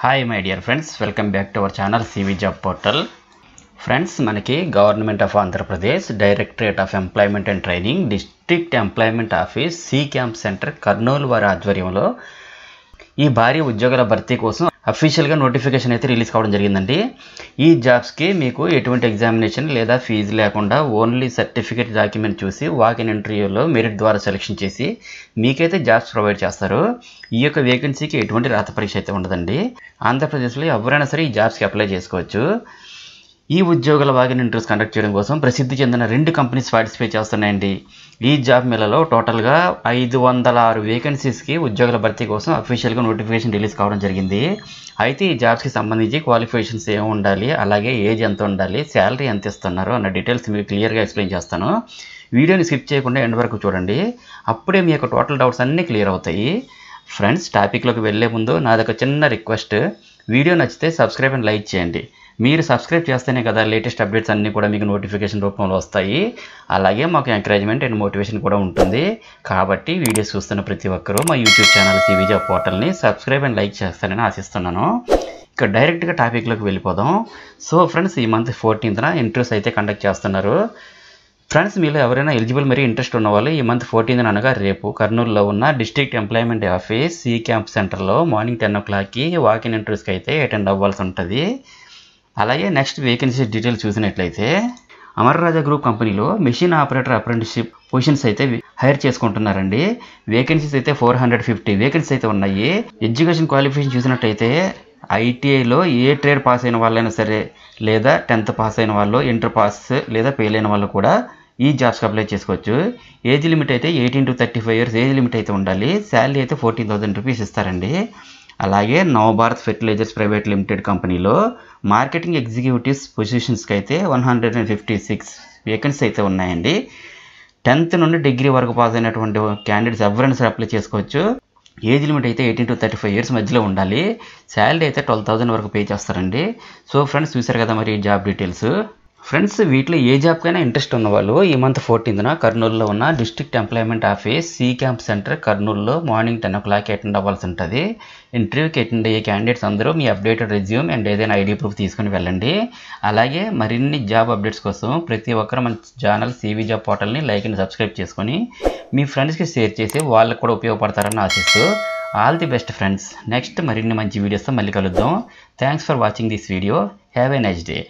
Hi my dear friends, welcome back to our channel CV Job Portal. Friends, మనకి government of Andhra Pradesh directorate of employment and training district employment office C camp centre Kurnool వారి ఆధ్వర్యంలో ఈ భారీ ఉద్యోగాల భర్తీ కోసం అఫీషియల్గా నోటిఫికేషన్ అయితే రిలీజ్ కావడం జరిగిందండి. ఈ జాబ్స్కి మీకు ఎటువంటి ఎగ్జామినేషన్ లేదా ఫీజు లేకుండా ఓన్లీ సర్టిఫికేట్ డాక్యుమెంట్ చూసి వాకిన్ ఇంటర్వ్యూలో మెరిట్ ద్వారా సెలెక్షన్ చేసి మీకైతే జాబ్స్ ప్రొవైడ్ చేస్తారు. ఈ యొక్క వేకెన్సీకి ఎటువంటి రాత పరీక్ష అయితే ఉండదండి. ఆంధ్రప్రదేశ్లో ఎవరైనా సరే ఈ జాబ్స్కి అప్లై చేసుకోవచ్చు. ఈ ఉద్యోగాల వాకిన్ ఇంటర్వ్యూస్ కండక్ట్ చేయడం కోసం ప్రసిద్ధి చెందిన 2 కంపెనీస్ పార్టిసిపేట్ చేస్తున్నాయండి. ఈ జాబ్ మేళలో టోటల్గా 506 వేకెన్సీస్కి ఉద్యోగాల భర్తీ కోసం అఫీషియల్గా నోటిఫికేషన్ రిలీజ్ కావడం జరిగింది. అయితే ఈ జాబ్స్కి సంబంధించి క్వాలిఫికేషన్స్ ఏమి ఉండాలి, అలాగే ఏజ్ ఎంత ఉండాలి, శాలరీ ఎంత ఇస్తున్నారు అన్న డీటెయిల్స్ మీకు క్లియర్గా ఎక్స్ప్లెయిన్ చేస్తాను. వీడియోని స్కిప్ చేయకుండా ఎండ్ వరకు చూడండి. అప్పుడే మీ యొక్క టోటల్ డౌట్స్ అన్నీ క్లియర్ అవుతాయి. ఫ్రెండ్స్, టాపిక్లోకి వెళ్ళే ముందు నాదొక చిన్న రిక్వెస్ట్, వీడియో నచ్చితే సబ్స్క్రైబ్ అండ్ లైక్ చేయండి. మీరు సబ్స్క్రైబ్ చేస్తేనే కదా లేటెస్ట్ అప్డేట్స్ అన్నీ కూడా మీకు నోటిఫికేషన్ రూపంలో వస్తాయి. అలాగే మాకు ఎంకరేజ్మెంట్ అండ్ మోటివేషన్ కూడా ఉంటుంది. కాబట్టి వీడియోస్ చూస్తున్న ప్రతి ఒక్కరూ మా యూట్యూబ్ ఛానల్ CV జాబ్ పోర్టల్ని సబ్స్క్రైబ్ అండ్ లైక్ చేస్తారని ఆశిస్తున్నాను. ఇక డైరెక్ట్గా టాపిక్లోకి వెళ్ళిపోదాం. సో ఫ్రెండ్స్, ఈ మంత్ 14న ఇంటర్వ్యూస్ అయితే కండక్ట్ చేస్తున్నారు. ఫ్రెండ్స్, మీలో ఎవరైనా ఎలిజిబుల్ మరి ఇంట్రెస్ట్ ఉన్న వాళ్ళు ఈ మంత్ 14న అనగా రేపు కర్నూలులో ఉన్న district employment office C camp సెంటర్లో మార్నింగ్ 10 o'clockకి వాకిన్ ఇంటర్వ్యూస్కి అయితే అటెండ్ అవ్వాల్సి ఉంటుంది. అలాగే నెక్స్ట్ వేకెన్సీ డీటెయిల్స్ చూసినట్లయితే అమర్ రాజా గ్రూప్ కంపెనీలో మెషిన్ ఆపరేటర్ అప్రెంటిస్షిప్ పొజిషన్స్ అయితే హైర్ చేసుకుంటున్నారండి. వేకెన్సీస్ అయితే 450 వేకెన్సీస్ అయితే ఉన్నాయి. ఎడ్యుకేషన్ క్వాలిఫికేషన్ చూసినట్లయితే ITIలో ఏ ట్రేడ్ పాస్ అయిన వాళ్ళైనా సరే, లేదా 10th పాస్ అయిన వాళ్ళు, ఇంటర్ పాస్ లేదా ఫెయిల్ అయిన వాళ్ళు కూడా ఈ జాబ్స్కి అప్లై చేసుకోవచ్చు. ఏజ్ లిమిట్ అయితే 18 to 35 years ఏజ్ లిమిట్ అయితే ఉండాలి. శాలరీ అయితే 14,000 రూపీస్ ఇస్తారండి. అలాగే నవభారత్ ఫెర్టిలైజర్స్ ప్రైవేట్ లిమిటెడ్ కంపెనీలో మార్కెటింగ్ ఎగ్జిక్యూటివ్స్ పొజిషన్స్కి అయితే 156 వేకెన్సీ అయితే ఉన్నాయండి. 10th నుండి డిగ్రీ వరకు పాస్ అయినటువంటి క్యాండిడేట్స్ ఎవరైనా సరే అప్లై చేసుకోవచ్చు. ఏజ్ లిమిట్ అయితే 18 to 35 years మధ్యలో ఉండాలి. శాలరీ అయితే 12,000 వరకు పే చేస్తారండి. సో ఫ్రెండ్స్, చూసారు కదా మరి ఈ జాబ్ డీటెయిల్స్. ఫ్రెండ్స్, వీటిలో ఏ జాబ్కైనా ఇంట్రెస్ట్ ఉన్న వాళ్ళు ఈ మంత్ 14న కర్నూలులో ఉన్న district employment office C camp centre కర్నూలులో మార్నింగ్ 10 o'clock అటెండ్ అవ్వాల్సి ఉంటుంది. ఇంటర్వ్యూకి అటెండ్ అయ్యే క్యాండిడేట్స్ అందరూ మీ అప్డేటెడ్ రెజ్యూమ్ అండ్ ఏదైనా ID ప్రూఫ్ తీసుకుని వెళ్ళండి. అలాగే మరిన్ని జాబ్ అప్డేట్స్ కోసం ప్రతి ఒక్కరు మన ఛానల్ CV జాబ్ పోర్టల్ని లైక్ అండ్ సబ్స్క్రైబ్ చేసుకొని మీ ఫ్రెండ్స్కి షేర్ చేసి వాళ్ళకి కూడా ఉపయోగపడతారని ఆశిస్తూ all the best friends. Next మరిన్ని మంచి వీడియోస్తో మళ్ళీ కలుద్దాం. Thanks for watching this video. Have a nice day.